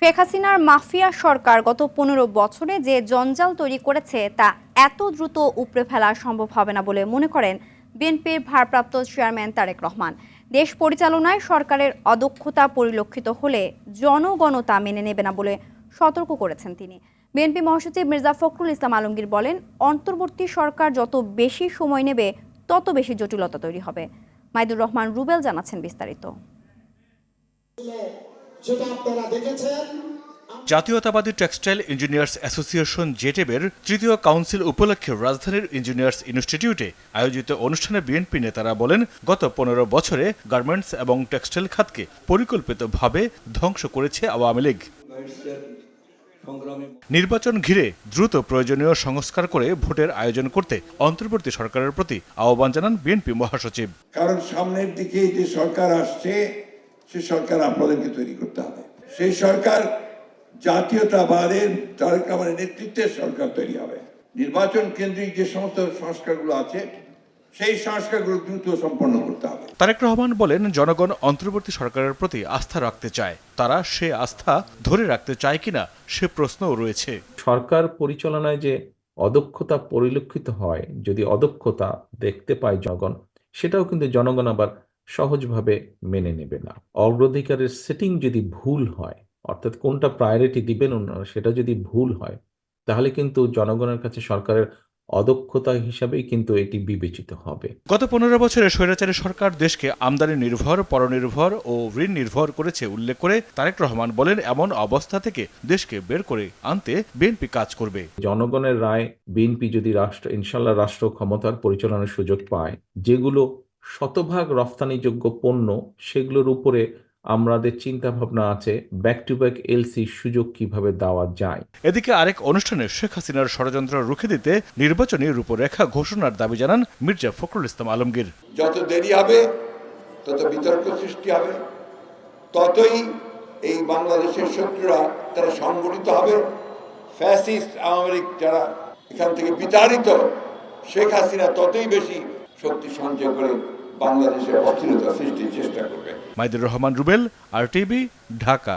শেখ হাসিনার মাফিয়া সরকার গত ১৫ বছরে যে জঞ্জাল তৈরি করেছে তা এত দ্রুত উপড়ে ফেলা সম্ভব হবে না বলে মনে করেন বিএনপির ভারপ্রাপ্ত চেয়ারম্যান তারেক রহমান। দেশ পরিচালনায় সরকারের অদক্ষতা পরিলক্ষিত হলে জনগণ তা মেনে নেবে না বলে সতর্ক করেছেন তিনি। বিএনপি মহাসচিব মির্জা ফখরুল ইসলাম আলমগীর বলেন, অন্তর্বর্তী সরকার যত বেশি সময় নেবে তত বেশি জটিলতা তৈরি হবে। মাইদুর রহমান রুবেল জানাচ্ছেন বিস্তারিত। জাতীয়তাবাদী টেক্সটাইল ইঞ্জিনিয়ার্স অ্যাসোসিয়েশন জেটেবের তৃতীয় কাউন্সিল উপলক্ষে রাজধানীর ইঞ্জিনিয়ার্স ইনস্টিটিউটে আয়োজিত অনুষ্ঠানে বিএনপি নেতারা বলেন, গত ১৫ বছরে গার্মেন্টস এবং টেক্সটাইল খাতকে পরিকল্পিতভাবে ধ্বংস করেছে আওয়ামী লীগ। নির্বাচন ঘিরে দ্রুত প্রয়োজনীয় সংস্কার করে ভোটের আয়োজন করতে অন্তর্বর্তী সরকারের প্রতি আহ্বান জানান বিএনপি মহাসচিব। কারণ সামনের দিকে যে সরকার আসছে সে সরকার আপনাদেরকে তৈরি করতে হবে। সেই সরকার জাতীয়তাবাদের তারেক রহমানের নেতৃত্বের সরকার তৈরি হবে। নির্বাচন কেন্দ্রিক যে সমস্ত সংস্কারগুলো আছে সেই সংস্কারগুলো দ্রুত সম্পন্ন করতে হবে। তারেক রহমান বলেন, জনগণ অন্তর্বর্তী সরকারের প্রতি আস্থা রাখতে চায়, তারা সে আস্থা ধরে রাখতে চায় কিনা সে প্রশ্নও রয়েছে। সরকার পরিচালনায় যে অদক্ষতা পরিলক্ষিত হয়, যদি অদক্ষতা দেখতে পায় জনগণ, সেটাও কিন্তু জনগণ আবার সহজভাবে মেনে নেবে না। অগ্রাধিকারের সেটিং যদি ভুল হয়, অর্থাৎ কোনটা প্রায়োরিটি দিবেন ওনারা সেটা যদি ভুল হয়, তাহলে কিন্তু জনগণের কাছে সরকারের অদক্ষতা হিসাবেই কিন্তু এটি বিবেচিত হবে। গত ১৫ বছরে স্বৈরাচারী সরকার দেশকে আমদানি নির্ভর, পরনির্ভর ও ঋণ নির্ভর করেছে উল্লেখ করে তারেক রহমান বলেন, এমন অবস্থা থেকে দেশকে বের করে আনতে বিএনপি কাজ করবে। জনগণের রায় বিএনপি যদি ইনশাল্লাহ রাষ্ট্র ক্ষমতার পরিচালনার সুযোগ পায়, যেগুলো শতভাগ রফতানিযোগ্য পণ্য, সেগুলোর উপরে আমাদের চিন্তা ভাবনা আছে ব্যাক টু ব্যাক এলসি সুযোগ কিভাবে দেওয়া যায়। এদিকে আরেক অনুষ্ঠানে শেখ হাসিনার ষড়যন্ত্র রুখে দিতে নির্বাচনী রূপরেখা ঘোষণার দাবি জানান মির্জা ফখরুল ইসলাম আলমগীর। যত দেরি হবে তত বিতর্ক সৃষ্টি হবে, ততই এই বাংলাদেশের শত্রুরা তারা সংগঠিত হবে। ফ্যাসিস্ট আওয়ামী লীগ যারা এখান থেকে বিতাড়িত, শেখ হাসিনা ততই বেশি শক্তি সঞ্চয় করে বাংলাদেশের অস্থিরতা সৃষ্টির চেষ্টা করবে। মাইদুর রহমান রুবেল, RTV, ঢাকা।